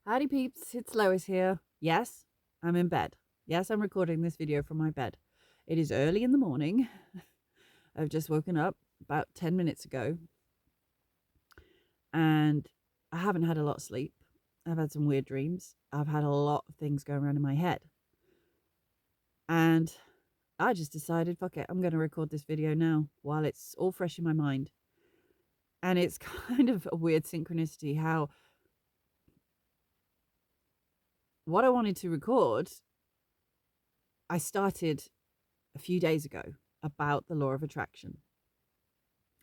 Howdy peeps, it's Lois here. Yes, I'm in bed. Yes, I'm recording this video from my bed. It is early in the morning. I've just woken up about 10 minutes ago and I haven't had a lot of sleep. I've had some weird dreams. I've had a lot of things going around in my head. And I just decided, fuck it, I'm going to record this video now while it's all fresh in my mind. And it's kind of a weird synchronicity how what I wanted to record, I started a few days ago about the law of attraction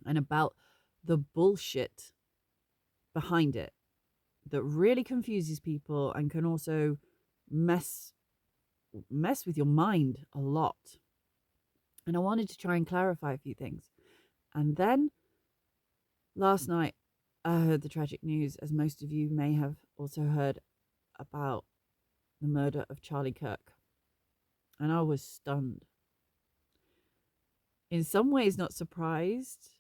and about the bullshit behind it that really confuses people and can also mess with your mind a lot. And I wanted to try and clarify a few things. And then last night I heard the tragic news, as most of you may have also heard, about the murder of Charlie Kirk. And I was stunned. In some ways not surprised,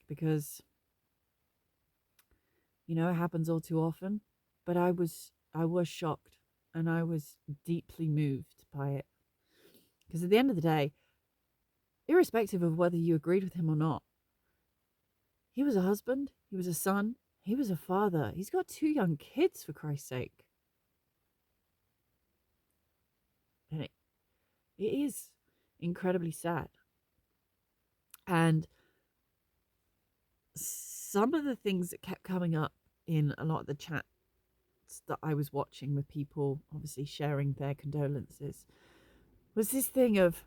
because it happens all too often, but I was shocked and I was deeply moved by it. Because at the end of the day, irrespective of whether you agreed with him or not, he was a husband, he was a son, he was a father. He's got 2 young kids, for Christ's sake. And it is incredibly sad. And some of the things that kept coming up in a lot of the chats that I was watching with people obviously sharing their condolences was this thing of,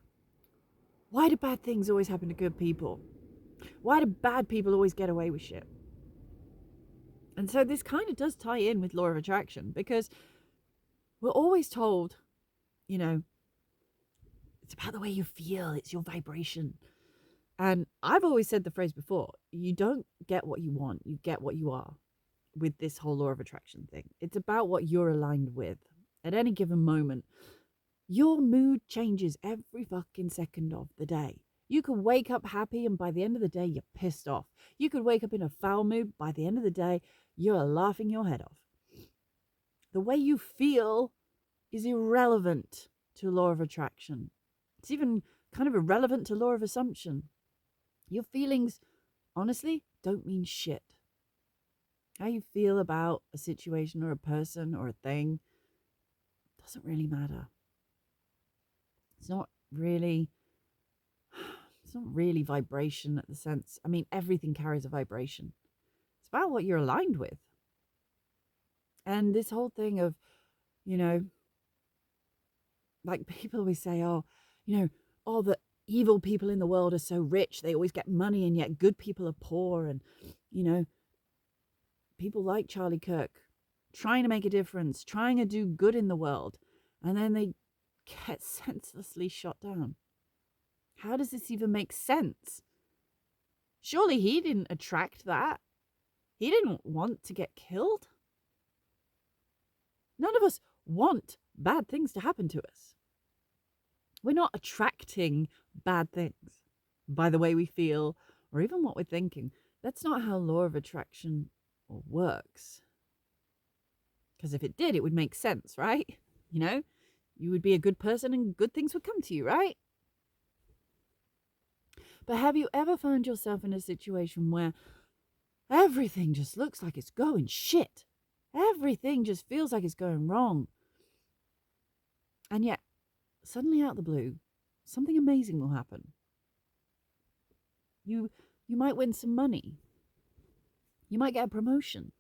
why do bad things always happen to good people? Why do bad people always get away with shit? And so this kind of does tie in with law of attraction, because we're always told, it's about the way you feel, it's your vibration. And I've always said the phrase before, you don't get what you want, you get what you are, with this whole law of attraction thing. It's about what you're aligned with. At any given moment, your mood changes every fucking second of the day. You could wake up happy and by the end of the day, you're pissed off. You could wake up in a foul mood. By the end of the day, you're laughing your head off. The way you feel is irrelevant to law of attraction. It's even kind of irrelevant to law of assumption. Your feelings, honestly, don't mean shit. How you feel about a situation or a person or a thing doesn't really matter. It's not really vibration at the sense. I mean, everything carries a vibration. It's about what you're aligned with. And this whole thing of, like people always say, all the evil people in the world are so rich, they always get money, and yet good people are poor. And, people like Charlie Kirk trying to make a difference, trying to do good in the world, and then they get senselessly shot down. How does this even make sense? Surely he didn't attract that. He didn't want to get killed. None of us want bad things to happen to us. We're not attracting bad things by the way we feel or even what we're thinking. That's not how law of attraction works. Because if it did, it would make sense, right? You would be a good person and good things would come to you, right? But have you ever found yourself in a situation where everything just looks like it's going shit? Everything just feels like it's going wrong. And yet, suddenly out of the blue, something amazing will happen. You might win some money. You might get a promotion.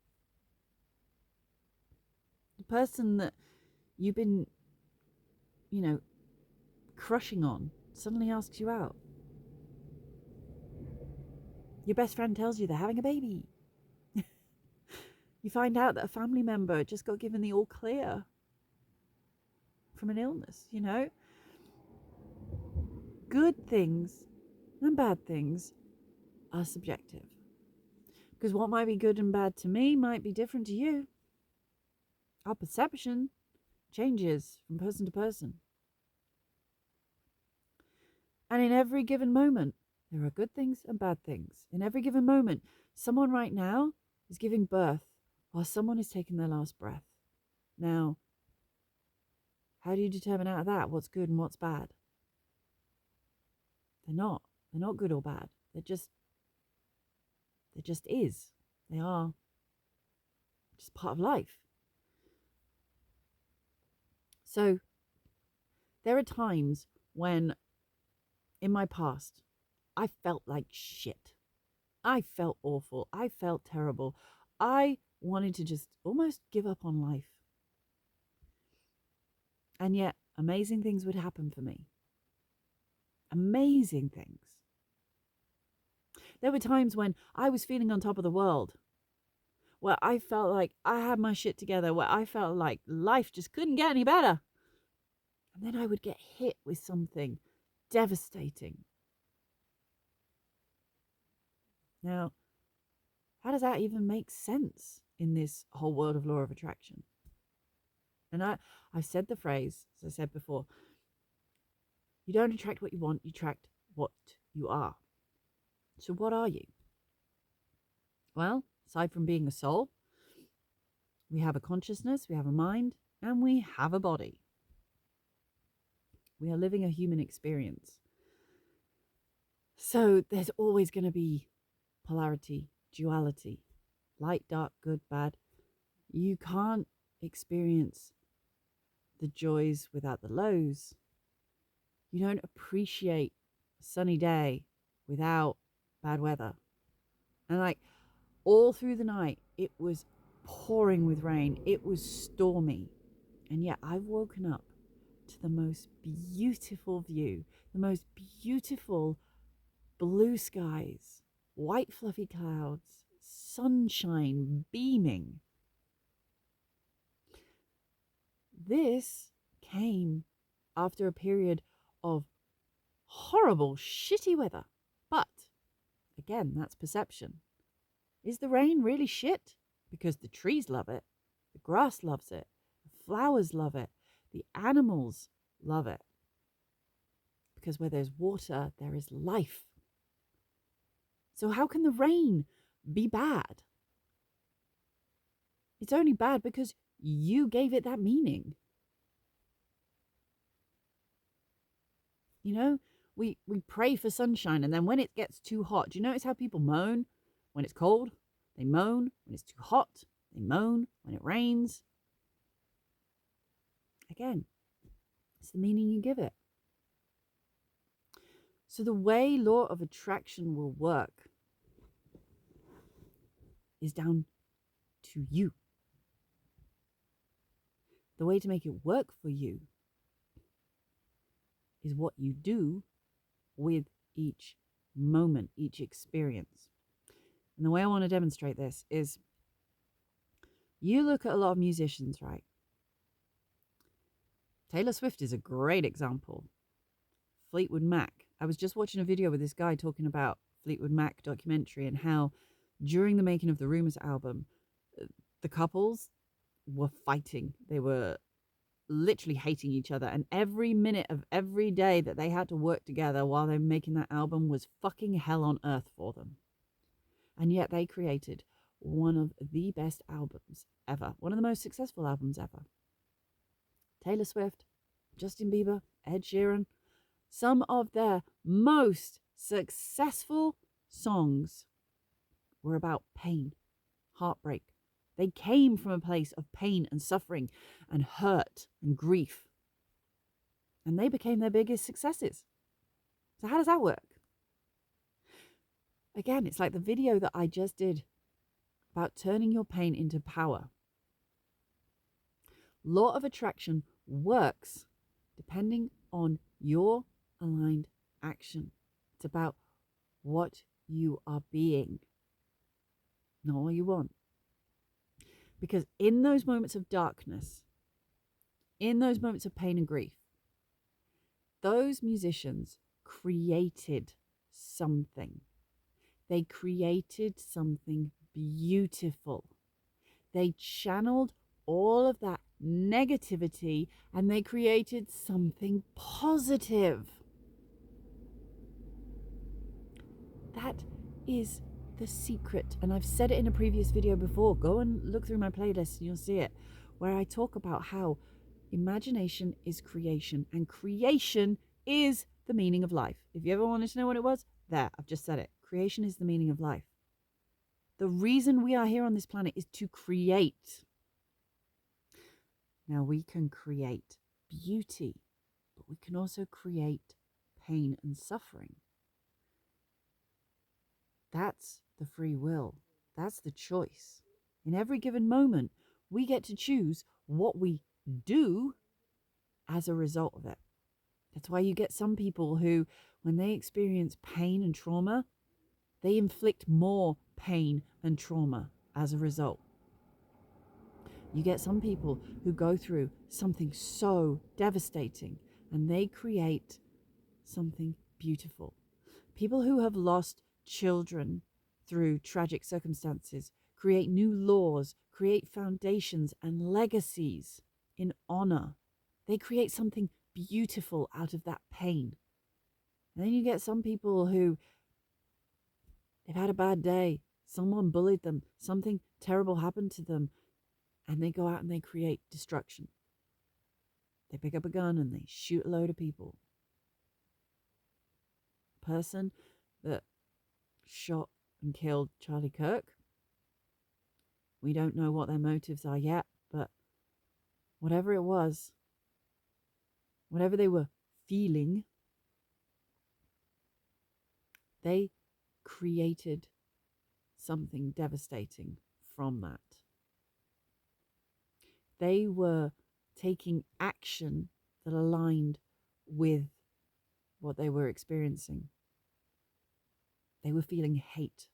The person that you've been, crushing on suddenly asks you out. Your best friend tells you they're having a baby. You find out that a family member just got given the all clear from an illness, Good things and bad things are subjective. Because what might be good and bad to me might be different to you. Our perception changes from person to person. And in every given moment, there are good things and bad things. In every given moment, someone right now is giving birth while someone is taking their last breath. Now, how do you determine out of that what's good and what's bad? They're not. They're not good or bad. They're just is. They are just part of life. So there are times when in my past I felt like shit. I felt awful. I felt terrible. I wanted to just almost give up on life. And yet amazing things would happen for me. Amazing things. There were times when I was feeling on top of the world, where I felt like I had my shit together, where I felt like life just couldn't get any better. And then I would get hit with something devastating. Now, how does that even make sense in this whole world of law of attraction? And I've said the phrase, as I said before, you don't attract what you want, you attract what you are. So what are you? Well, aside from being a soul, we have a consciousness, we have a mind, and we have a body. We are living a human experience. So there's always going to be polarity, duality, light, dark, good, bad. You can't experience the joys without the lows. You don't appreciate a sunny day without bad weather. And like all through the night, it was pouring with rain. It was stormy. And yet I've woken up to the most beautiful view, the most beautiful blue skies, white fluffy clouds, sunshine beaming. This came after a period of horrible, shitty weather. But again, that's perception. Is the rain really shit? Because the trees love it, the grass loves it, the flowers love it, the animals love it. Because where there's water, there is life. So how can the rain be bad? It's only bad because you gave it that meaning. You know, we pray for sunshine, and then when it gets too hot, do you notice how people moan when it's cold? They moan when it's too hot. They moan when it rains. Again, it's the meaning you give it. So the way law of attraction will work is down to you. The way to make it work for you is what you do with each moment, each experience. And the way I want to demonstrate this is you look at a lot of musicians, right? Taylor Swift is a great example. Fleetwood Mac. I was just watching a video with this guy talking about Fleetwood Mac documentary and how during the making of the Rumours album, the couples were fighting. They were literally hating each other. And every minute of every day that they had to work together while they were making that album was fucking hell on earth for them. And yet they created one of the best albums ever. One of the most successful albums ever. Taylor Swift, Justin Bieber, Ed Sheeran. Some of their most successful songs were about pain, heartbreak. They came from a place of pain and suffering and hurt and grief. And they became their biggest successes. So how does that work? Again, it's like the video that I just did about turning your pain into power. Law of attraction works depending on your aligned action. It's about what you are being, not what you want. Because in those moments of darkness, in those moments of pain and grief, those musicians created something. They created something beautiful. They channeled all of that negativity and they created something positive. That is the secret. And I've said it in a previous video before. Go and look through my playlist and you'll see it. where I talk about how imagination is creation and creation is the meaning of life. If you ever wanted to know what it was, there, I've just said it. Creation is the meaning of life. The reason we are here on this planet is to create. Now, we can create beauty, but we can also create pain and suffering. That's the free will. That's the choice. In every given moment, we get to choose what we do as a result of it. That's why you get some people who, when they experience pain and trauma, they inflict more pain and trauma as a result. You get some people who go through something so devastating and they create something beautiful. People who have lost children through tragic circumstances create new laws, create foundations and legacies in honor. They create something beautiful out of that pain. And then you get some people who, they've had a bad day, someone bullied them, something terrible happened to them, and they go out and they create destruction. They pick up a gun and they shoot a load of people. The person that shot and killed Charlie Kirk, we don't know what their motives are yet, but whatever it was, whatever they were feeling, they created something devastating from that. They were taking action that aligned with what they were experiencing. They were feeling hate.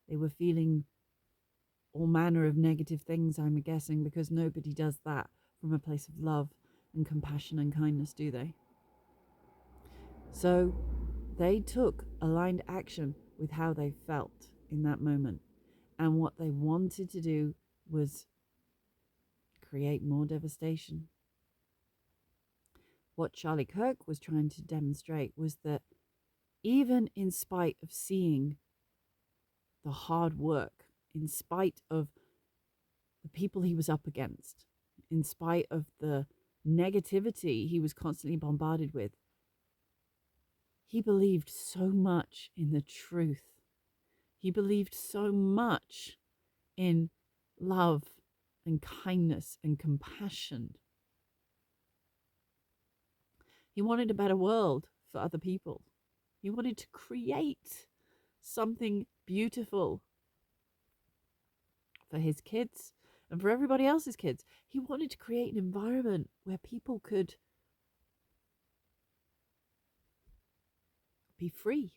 They were feeling all manner of negative things, I'm guessing, because nobody does that from a place of love and compassion and kindness, do they? So they took aligned action with how they felt in that moment. And what they wanted to do was create more devastation. What Charlie Kirk was trying to demonstrate was that even in spite of seeing the hard work, in spite of the people he was up against, in spite of the negativity he was constantly bombarded with, he believed so much in the truth. He believed so much in love and kindness and compassion. He wanted a better world for other people. He wanted to create something beautiful for his kids and for everybody else's kids. He wanted to create an environment where people could be free,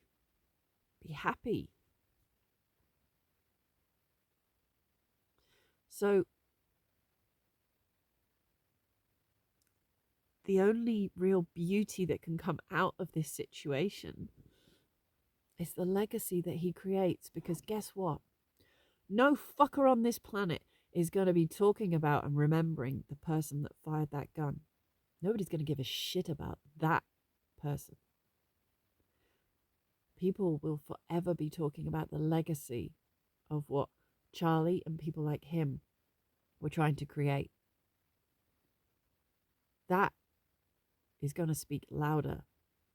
be happy. So the only real beauty that can come out of this situation is the legacy that he creates, because guess what? No fucker on this planet is going to be talking about and remembering the person that fired that gun. Nobody's going to give a shit about that person. People will forever be talking about the legacy of what Charlie and people like him were trying to create. That is going to speak louder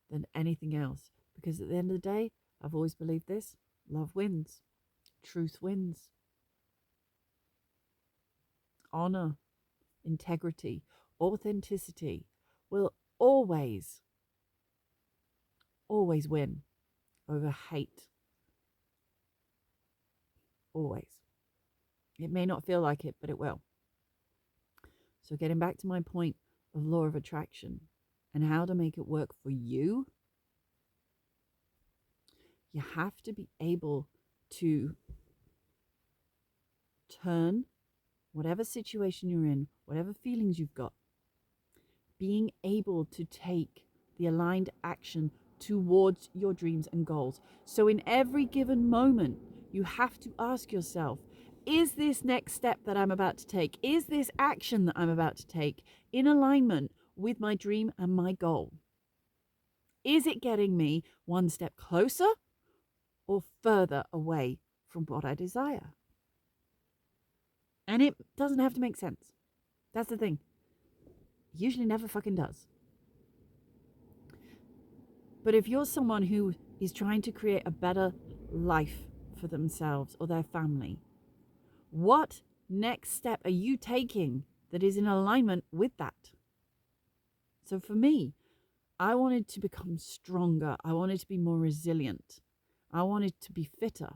than anything else, because at the end of the day, I've always believed this: love wins, truth wins, honor, integrity, authenticity will always win over hate. Always. It may not feel like it, but it will. So getting back to my point of law of attraction and how to make it work for you, you have to be able to turn whatever situation you're in, whatever feelings you've got, being able to take the aligned action towards your dreams and goals. So in every given moment, you have to ask yourself, is this next step that I'm about to take, is this action that I'm about to take in alignment with my dream and my goal? Is it getting me one step closer or further away from what I desire? And it doesn't have to make sense. That's the thing. Usually never fucking does. But if you're someone who is trying to create a better life for themselves or their family, what next step are you taking that is in alignment with that? So for me, I wanted to become stronger. I wanted to be more resilient. I wanted to be fitter.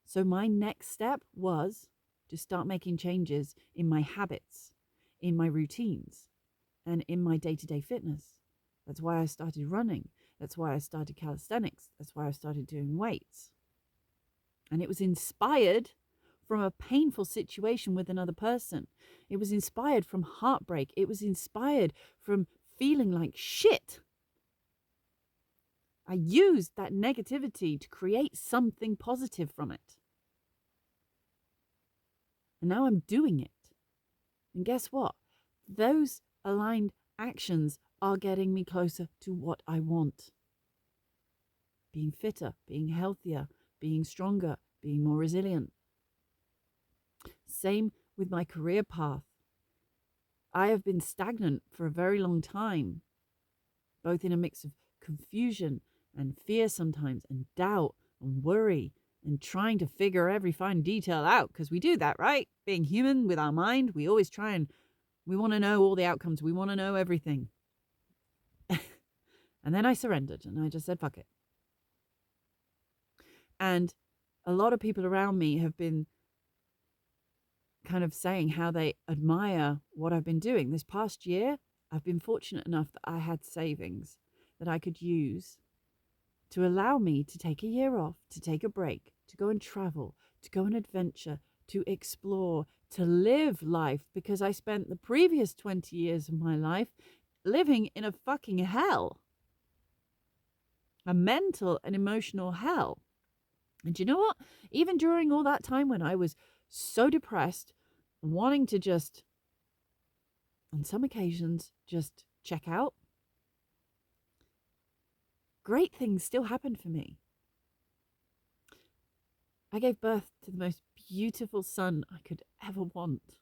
So my next step was to start making changes in my habits, in my routines, and in my day-to-day fitness. That's why I started running. That's why I started calisthenics. That's why I started doing weights. And it was inspired from a painful situation with another person. It was inspired from heartbreak. It was inspired from feeling like shit. I used that negativity to create something positive from it. And now I'm doing it. And guess what? Those aligned actions are getting me closer to what I want. Being fitter, being healthier, being stronger, being more resilient. Same with my career path. I have been stagnant for a very long time, both in a mix of confusion and fear sometimes, and doubt and worry, and trying to figure every fine detail out, because we do that, right? Being human with our mind, we always try and we want to know all the outcomes. We want to know everything. And then I surrendered and I just said, fuck it. And a lot of people around me have been kind of saying how they admire what I've been doing. This past year, I've been fortunate enough that I had savings that I could use to allow me to take a year off, to take a break, to go and travel, to go and adventure, to explore, to live life, because I spent the previous 20 years of my life living in a fucking hell, a mental and emotional hell. And you know what? Even during all that time when I was so depressed, wanting to just, on some occasions, just check out, great things still happened for me. I gave birth to the most beautiful son I could ever want.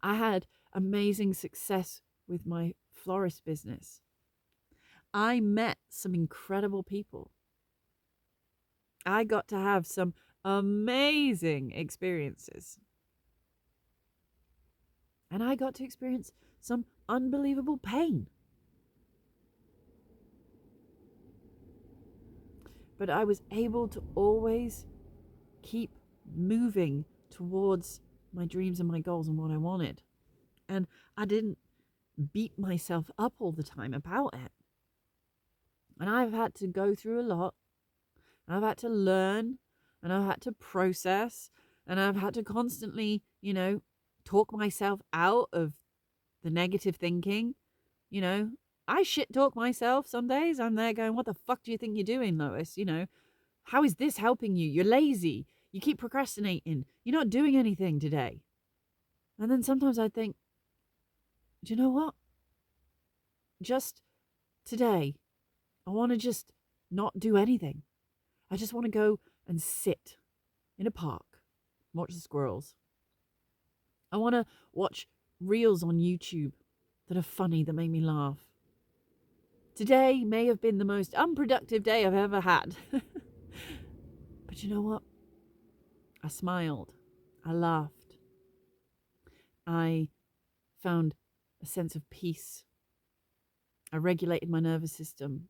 I had amazing success with my florist business. I met some incredible people. I got to have some amazing experiences. And I got to experience some unbelievable pain. But I was able to always keep moving towards my dreams and my goals and what I wanted. And I didn't beat myself up all the time about it. And I've had to go through a lot. I've had to learn, and I've had to process, and I've had to constantly, talk myself out of the negative thinking. I shit talk myself some days. I'm there going, what the fuck do you think you're doing, Lois? How is this helping you? You're lazy. You keep procrastinating. You're not doing anything today. And then sometimes I think, do you know what? Just today, I want to just not do anything. I just want to go and sit in a park, watch the squirrels. I want to watch reels on YouTube that are funny, that make me laugh. Today may have been the most unproductive day I've ever had. But you know what? I smiled. I laughed. I found a sense of peace. I regulated my nervous system.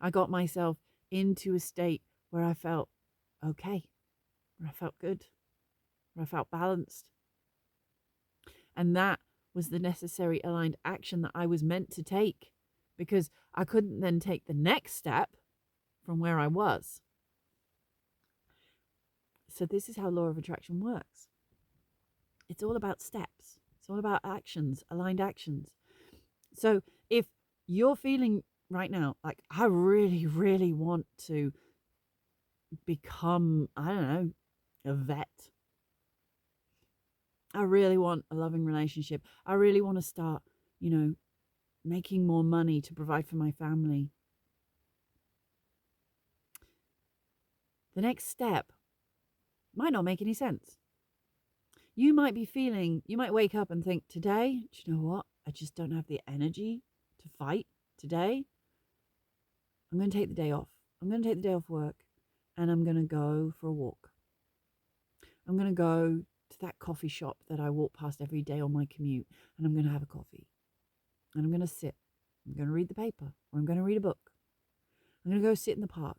I got myself into a state where I felt okay, where I felt good, where I felt balanced. And that was the necessary aligned action that I was meant to take, because I couldn't then take the next step from where I was. So this is how law of attraction works. It's all about steps. It's all about actions, aligned actions. So if you're feeling right now like, I really, really want to become, I don't know, a vet. I really want a loving relationship. I really want to start, making more money to provide for my family. The next step might not make any sense. You might wake up and think, today, do you know what? I just don't have the energy to fight today. I'm going to take the day off. I'm going to take the day off work and I'm going to go for a walk. I'm going to go to that coffee shop that I walk past every day on my commute and I'm going to have a coffee. And I'm going to sit. I'm going to read the paper or I'm going to read a book. I'm going to go sit in the park.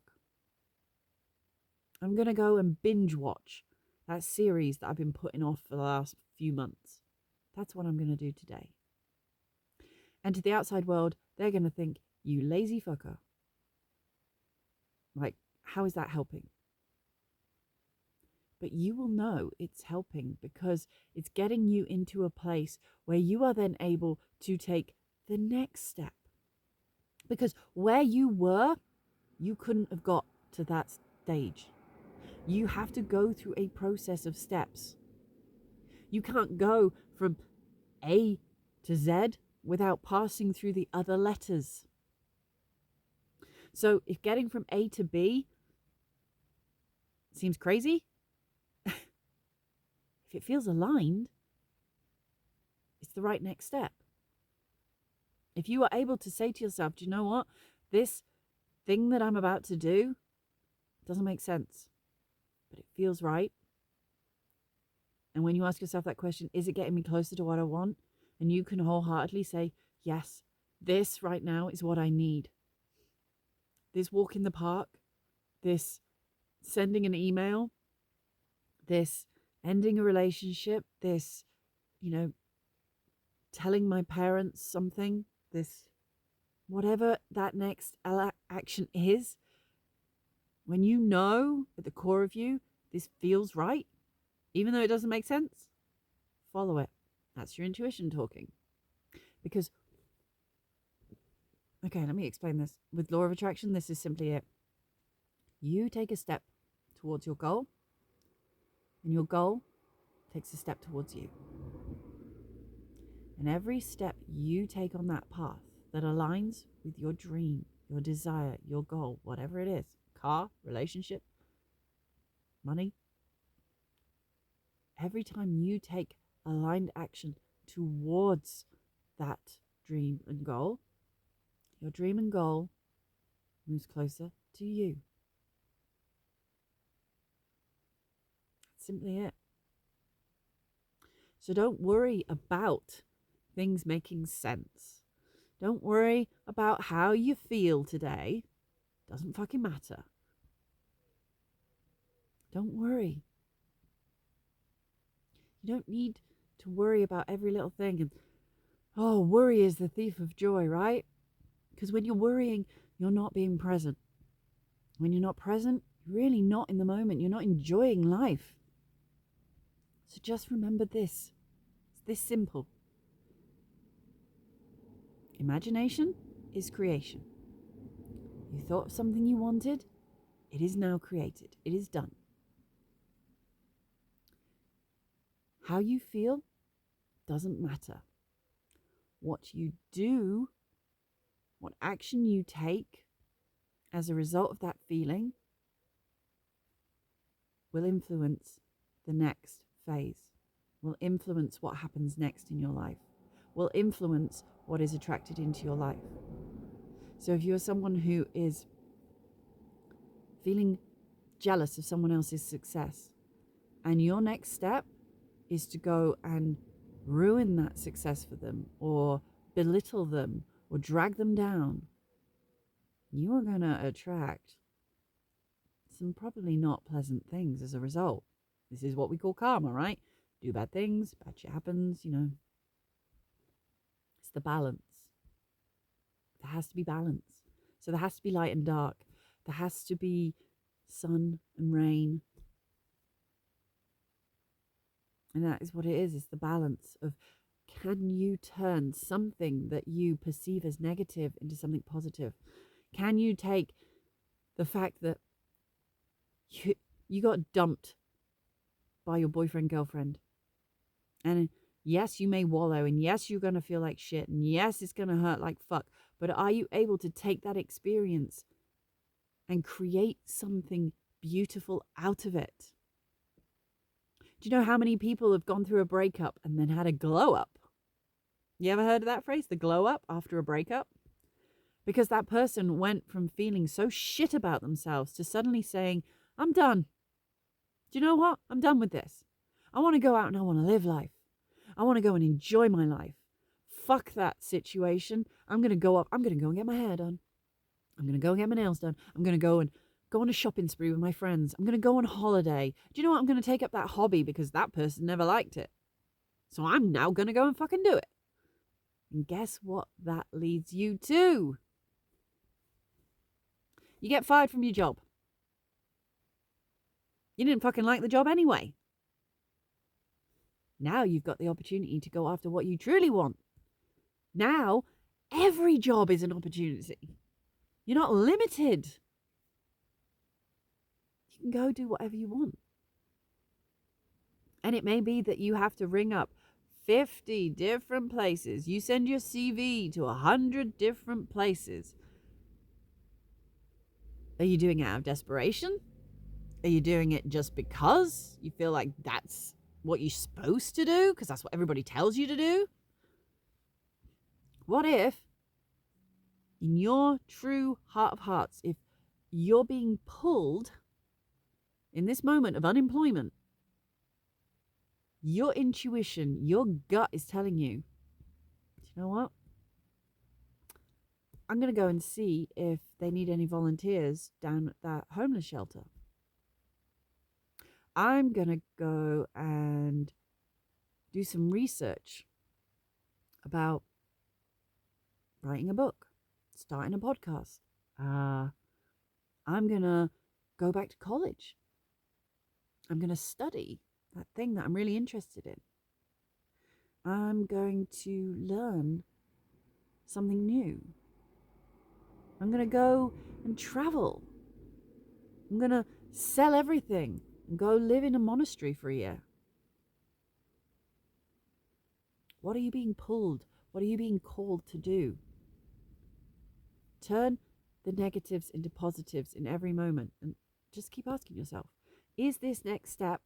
I'm going to go and binge watch that series that I've been putting off for the last few months. That's what I'm going to do today. And to the outside world, they're going to think, you lazy fucker. Like, how is that helping? But you will know it's helping because it's getting you into a place where you are then able to take the next step. Because where you were, you couldn't have got to that stage. You have to go through a process of steps. You can't go from A to Z without passing through the other letters. So if getting from A to B seems crazy, if it feels aligned, it's the right next step. If you are able to say to yourself, do you know what? This thing that I'm about to do doesn't make sense, but it feels right. And when you ask yourself that question, is it getting me closer to what I want? And you can wholeheartedly say, yes, this right now is what I need. This walk in the park, this sending an email, this ending a relationship, this, telling my parents something, this, whatever that next action is, when you know at the core of you, this feels right, even though it doesn't make sense, follow it. That's your intuition talking. Because, okay, let me explain this. With law of attraction, this is simply it. You take a step towards your goal, and your goal takes a step towards you. And every step you take on that path that aligns with your dream, your desire, your goal, whatever it is, car, relationship, money, every time you take aligned action towards that dream and goal, your dream and goal moves closer to you. That's simply it. So don't worry about things making sense. Don't worry about how you feel today. Doesn't fucking matter. Don't worry. You don't need to worry about every little thing. And worry is the thief of joy, right? Because when you're worrying, you're not being present. When you're not present, you're really not in the moment. You're not enjoying life. So just remember this. It's this simple. Imagination is creation. You thought of something you wanted, it is now created. It is done. How you feel doesn't matter. What you do, what action you take as a result of that feeling will influence the next phase, will influence what happens next in your life, will influence what is attracted into your life. So if you're someone who is feeling jealous of someone else's success, and your next step is to go and ruin that success for them or belittle them or drag them down, you are going to attract some probably not pleasant things as a result. This is what we call karma, right? Do bad things, bad shit happens, It's the balance. There has to be balance. So there has to be light and dark. There has to be sun and rain. And that is what it is. It's the balance of, can you turn something that you perceive as negative into something positive? Can you take the fact that you got dumped by your boyfriend, girlfriend, and yes, you may wallow, and yes, you're going to feel like shit, and yes, it's going to hurt like fuck, but are you able to take that experience and create something beautiful out of it? Do you know how many people have gone through a breakup and then had a glow up? You ever heard of that phrase, the glow up after a breakup? Because that person went from feeling so shit about themselves to suddenly saying, I'm done. Do you know what? I'm done with this. I want to go out and I want to live life. I want to go and enjoy my life. Fuck that situation. I'm going to go and get my hair done. I'm going to go and get my nails done. I'm going to go on a shopping spree with my friends. I'm going to go on holiday. Do you know what? I'm going to take up that hobby because that person never liked it. So I'm now going to go and fucking do it. And guess what that leads you to? You get fired from your job. You didn't fucking like the job anyway. Now you've got the opportunity to go after what you truly want. Now, every job is an opportunity. You're not limited. You can go do whatever you want. And it may be that you have to ring up 50 different places. You send your CV to 100 different places. Are you doing it out of desperation? Are you doing it just because you feel like that's what you're supposed to do? Because that's what everybody tells you to do? What if, in your true heart of hearts, if you're being pulled in this moment of unemployment, your intuition, your gut is telling you, you know what? I'm going to go and see if they need any volunteers down at that homeless shelter. I'm going to go and do some research about writing a book, starting a podcast. I'm going to go back to college. I'm going to study that thing that I'm really interested in. I'm going to learn something new. I'm going to go and travel. I'm going to sell everything and go live in a monastery for a year. What are you being pulled? What are you being called to do? Turn the negatives into positives in every moment and just keep asking yourself, is this next step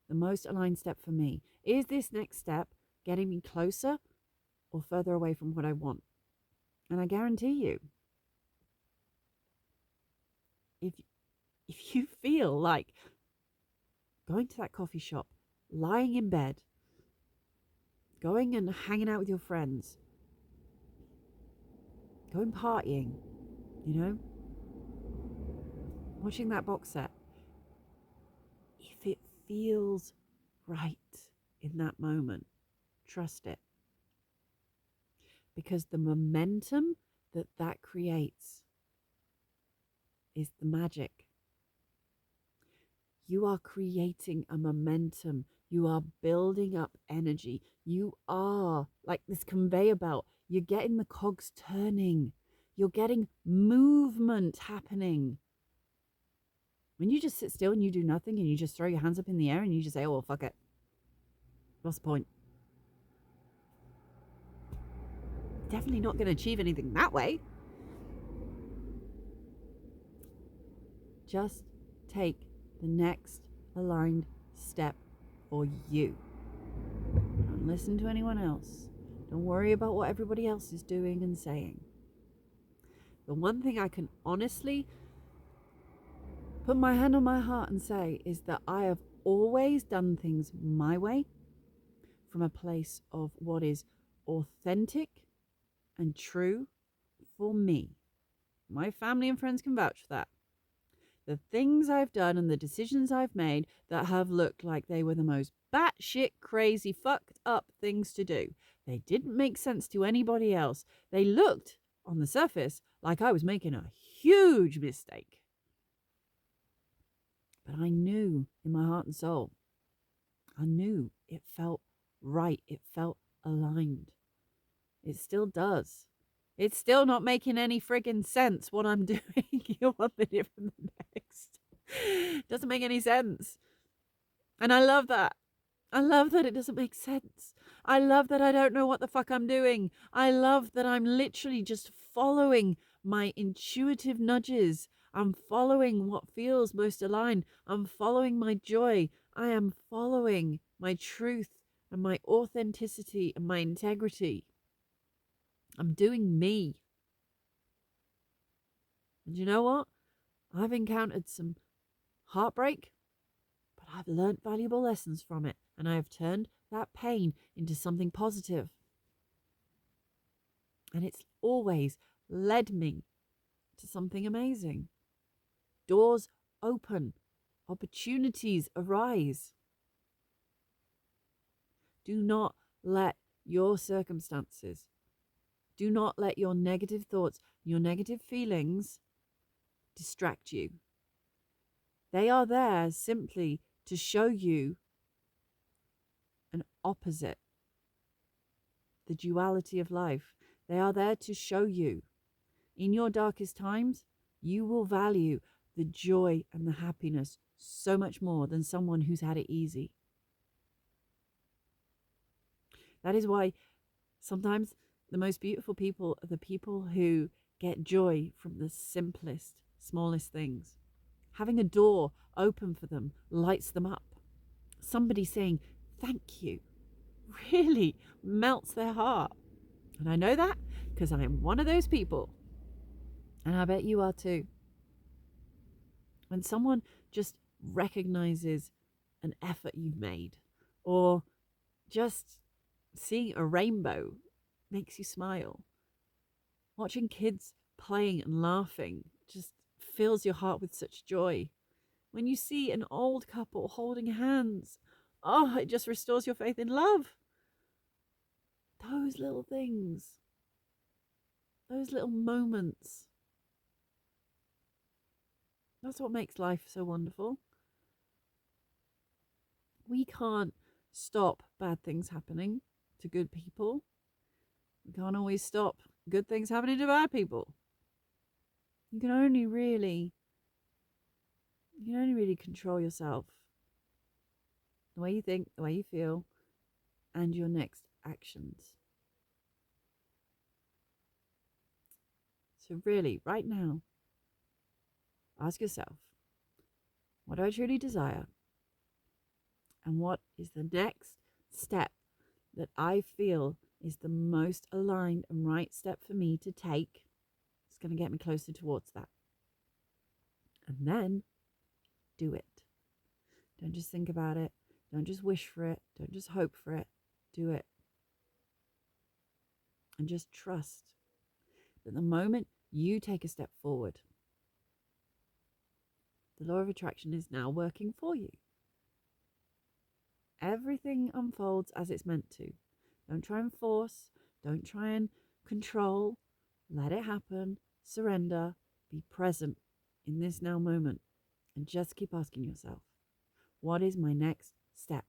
the most aligned step for me? Is this next step getting me closer or further away from what I want? And I guarantee you, if you feel like going to that coffee shop, lying in bed, going and hanging out with your friends, going partying, watching that box set, if it feels right in that moment, trust it. Because the momentum that creates is the magic. You are creating a momentum. You are building up energy. You are like this conveyor belt. You're getting the cogs turning. You're getting movement happening. When you just sit still and you do nothing and you just throw your hands up in the air and you just say, oh, well, fuck it. What's the point? Definitely not going to achieve anything that way. Just take the next aligned step for you. Don't listen to anyone else. Don't worry about what everybody else is doing and saying. The one thing I can honestly put my hand on my heart and say is that I have always done things my way, from a place of what is authentic and true for me. My family and friends can vouch for that. The things I've done and the decisions I've made that have looked like they were the most batshit crazy fucked up things to do. They didn't make sense to anybody else. They looked on the surface like I was making a huge mistake. But I knew in my heart and soul, I knew it felt right. It felt aligned. It still does. It's still not making any friggin' sense what I'm doing. You're 1 minute from the next. Doesn't make any sense. And I love that. I love that it doesn't make sense. I love that I don't know what the fuck I'm doing. I love that I'm literally just following my intuitive nudges. I'm following what feels most aligned. I'm following my joy. I am following my truth and my authenticity and my integrity. I'm doing me. And you know what? I've encountered some heartbreak, but I've learned valuable lessons from it, and I have turned that pain into something positive. And it's always led me to something amazing. Doors open, opportunities arise. Do not let your circumstances, do not let your negative thoughts, your negative feelings distract you. They are there simply to show you an opposite, the duality of life. They are there to show you in your darkest times, you will value the joy and the happiness so much more than someone who's had it easy. That is why sometimes the most beautiful people are the people who get joy from the simplest, smallest things. Having a door open for them lights them up. Somebody saying thank you really melts their heart. And I know that because I am one of those people. And I bet you are too. When someone just recognizes an effort you've made, or just seeing a rainbow makes you smile. Watching kids playing and laughing just fills your heart with such joy. When you see an old couple holding hands, oh, it just restores your faith in love. Those little things, those little moments, that's what makes life so wonderful. We can't stop bad things happening to good people. We can't always stop good things happening to bad people. You can only really control yourself. The way you think, the way you feel, and your next actions. So really, right now, ask yourself, what do I truly desire? And what is the next step that I feel is the most aligned and right step for me to take? It's going to get me closer towards that. And then do it. Don't just think about it. Don't just wish for it. Don't just hope for it. Do it. And just trust that the moment you take a step forward, the law of attraction is now working for you. Everything unfolds as it's meant to. Don't try and force. Don't try and control. Let it happen. Surrender. Be present in this now moment. And just keep asking yourself, what is my next step?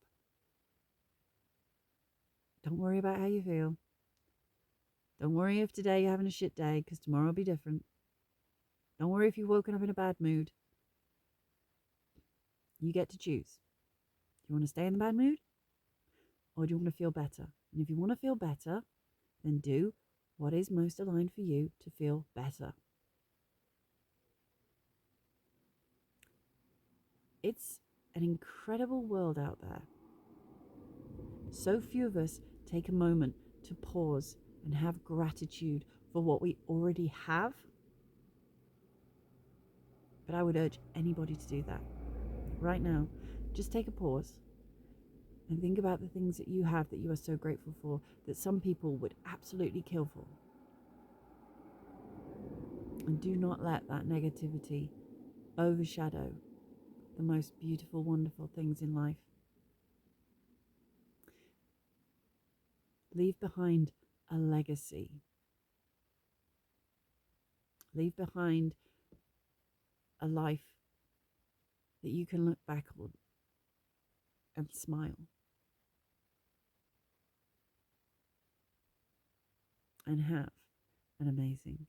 Don't worry about how you feel. Don't worry if today you're having a shit day, because tomorrow will be different. Don't worry if you've woken up in a bad mood. You get to choose. Do you want to stay in the bad mood? Or do you want to feel better? And if you want to feel better, then do what is most aligned for you to feel better. It's an incredible world out there. So few of us take a moment to pause and have gratitude for what we already have. But I would urge anybody to do that. Right now, just take a pause and think about the things that you have that you are so grateful for, that some people would absolutely kill for. And do not let that negativity overshadow the most beautiful, wonderful things in life. Leave behind a legacy. Leave behind a life that you can look back on and smile. And have an amazing